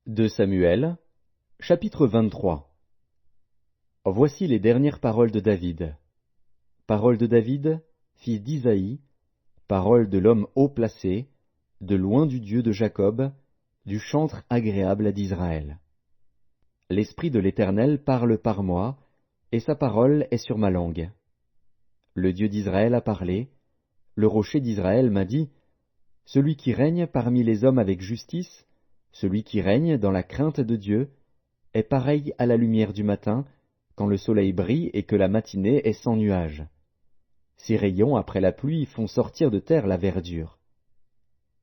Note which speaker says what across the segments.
Speaker 1: 2 Samuel, chapitre 23. Voici les dernières paroles de David. Paroles de David, fils d'Isaïe, paroles de l'homme haut placé, de loin du Dieu de Jacob, du chantre agréable d'Israël. L'Esprit de l'Éternel parle par moi, et sa parole est sur ma langue. Le Dieu d'Israël a parlé, le rocher d'Israël m'a dit, « Celui qui règne parmi les hommes avec justice, celui qui règne dans la crainte de Dieu, est pareil à la lumière du matin, quand le soleil brille et que la matinée est sans nuages. Ses rayons après la pluie font sortir de terre la verdure.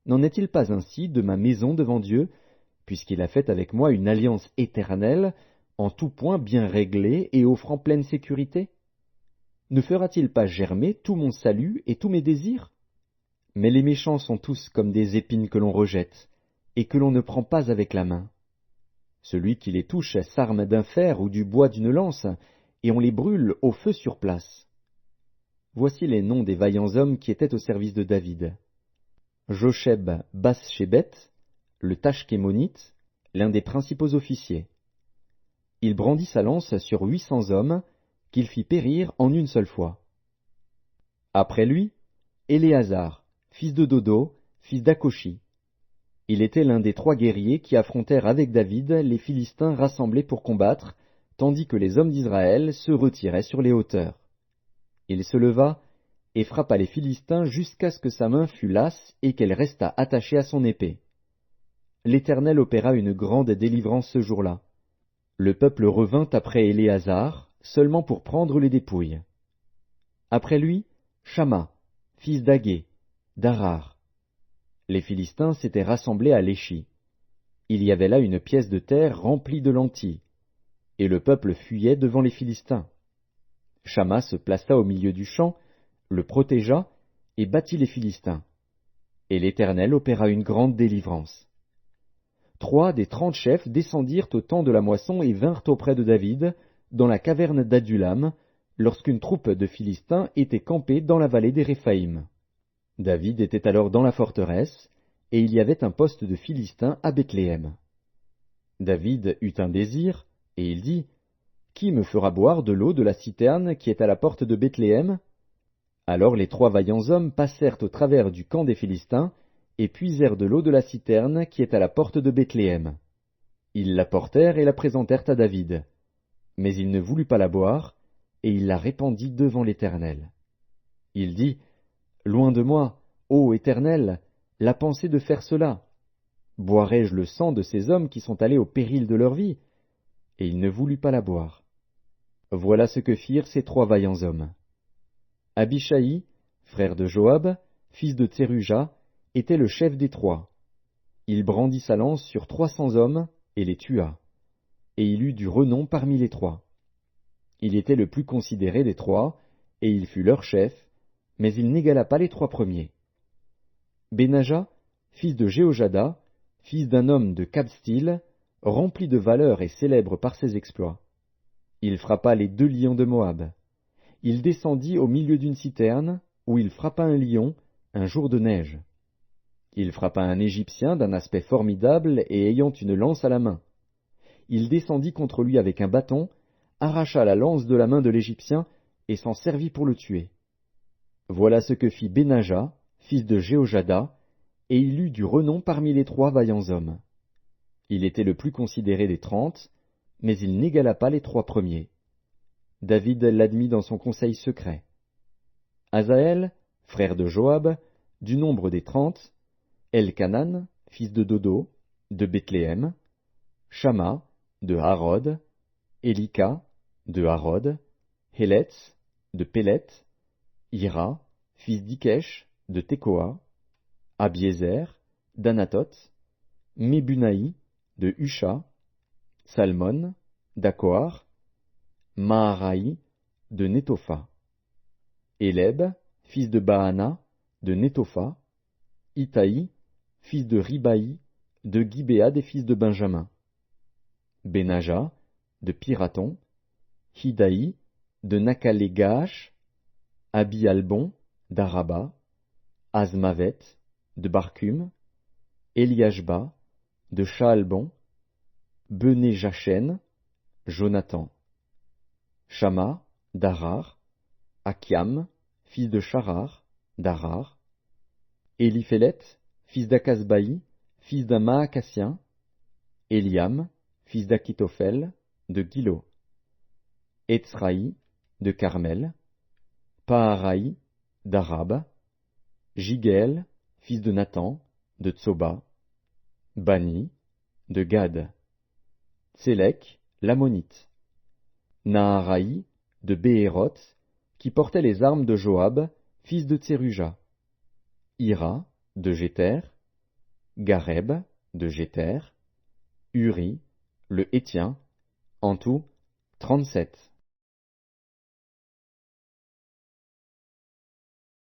Speaker 1: N'en est-il pas ainsi de ma maison devant Dieu, puisqu'il a fait avec moi une alliance éternelle, en tout point bien réglée et offrant pleine sécurité? Ne fera-t-il pas germer tout mon salut et tous mes désirs? Mais les méchants sont tous comme des épines que l'on rejette, et que l'on ne prend pas avec la main. Celui qui les touche s'arme d'un fer ou du bois d'une lance, et on les brûle au feu sur place. Voici les noms des vaillants hommes qui étaient au service de David. Josheb Bas-Shébet, le Tachkémonite, l'un des principaux officiers. Il brandit sa lance sur 800 hommes, qu'il fit périr en une seule fois. Après lui, Éléazar, fils de Dodo, fils d'Akoshi. Il était l'un des 3 guerriers qui affrontèrent avec David les Philistins rassemblés pour combattre, tandis que les hommes d'Israël se retiraient sur les hauteurs. Il se leva et frappa les Philistins jusqu'à ce que sa main fût lasse et qu'elle restât attachée à son épée. L'Éternel opéra une grande délivrance ce jour-là. Le peuple revint après Éléazar, seulement pour prendre les dépouilles. Après lui, Shamma, fils d'Agé, d'Arar. Les Philistins s'étaient rassemblés à Léchi. Il y avait là une pièce de terre remplie de lentilles, et le peuple fuyait devant les Philistins. Shamma se plaça au milieu du champ, le protégea, et battit les Philistins. Et l'Éternel opéra une grande délivrance. 3 des 30 chefs descendirent au temps de la moisson et vinrent auprès de David, dans la caverne d'Adullam, lorsqu'une troupe de Philistins était campée dans la vallée des Réphaïm. David était alors dans la forteresse, et il y avait un poste de Philistins à Bethléem. David eut un désir, et il dit, « Qui me fera boire de l'eau de la citerne qui est à la porte de Bethléem ?» Alors les 3 vaillants hommes passèrent au travers du camp des Philistins, et puisèrent de l'eau de la citerne qui est à la porte de Bethléem. Ils la portèrent et la présentèrent à David. Mais il ne voulut pas la boire, et il la répandit devant l'Éternel. Il dit, « Loin de moi, ô Éternel, la pensée de faire cela. Boirai-je le sang de ces hommes qui sont allés au péril de leur vie ?» Et il ne voulut pas la boire. Voilà ce que firent ces 3 vaillants hommes. Abishai, frère de Joab, fils de Tseruja, était le chef des 3. Il brandit sa lance sur 300 hommes et les tua. Et il eut du renom parmi les 3. Il était le plus considéré des 3, et il fut leur chef, mais il n'égala pas les 3 premiers. Benaja, fils de Jéhojada, fils d'un homme de Kabstil, rempli de valeur et célèbre par ses exploits. Il frappa les 2 lions de Moab. Il descendit au milieu d'une citerne, où il frappa un lion, un jour de neige. Il frappa un Égyptien d'un aspect formidable et ayant une lance à la main. Il descendit contre lui avec un bâton, arracha la lance de la main de l'Égyptien et s'en servit pour le tuer. Voilà ce que fit Benaja, fils de Jéhojada, et il eut du renom parmi les 3 vaillants hommes. Il était le plus considéré des 30, mais il n'égala pas les 3 premiers. David l'admit dans son conseil secret. Asaël, frère de Joab, du nombre des 30, Elkanan, fils de Dodo, de Bethléem, Shamma, de Harod, Elika, de Harod, Héletz, de Pélet, Ira, fils d'Ikesh, de Tekoa, Abiézer, d'Anatoth, Mebunaï, de Husha, Salmon, d'Akoar, Maharaï, de Netopha, Éleb, fils de Baana, de Netopha, Itaï, fils de Ribaï, de Gibéa des fils de Benjamin, Benaja, de Piraton, Hidaï, de Nakale-Gaash, Abi-Albon, d'Araba, Azmavet, de Barcum, Eliashba, de Shaalbon, Bené Jachen, Jonathan. Shama, d'Arar. Akiam, fils de Charar, d'Arar. Éliphélet, fils d'Akasbaï, fils d'un Maacassien. Eliam, fils d'Akitophel, de Gilo. Etzraï, de Carmel. Paaraï, d'Arab. Jigéel, fils de Nathan, de Tsoba. Bani, de Gad. Tsélek, l'Ammonite. Naharaï, de Béhéroth, qui portait les armes de Joab, fils de Tseruja. Ira, de Jéter. Gareb, de Jéter. Uri, le Hétien, en tout 37.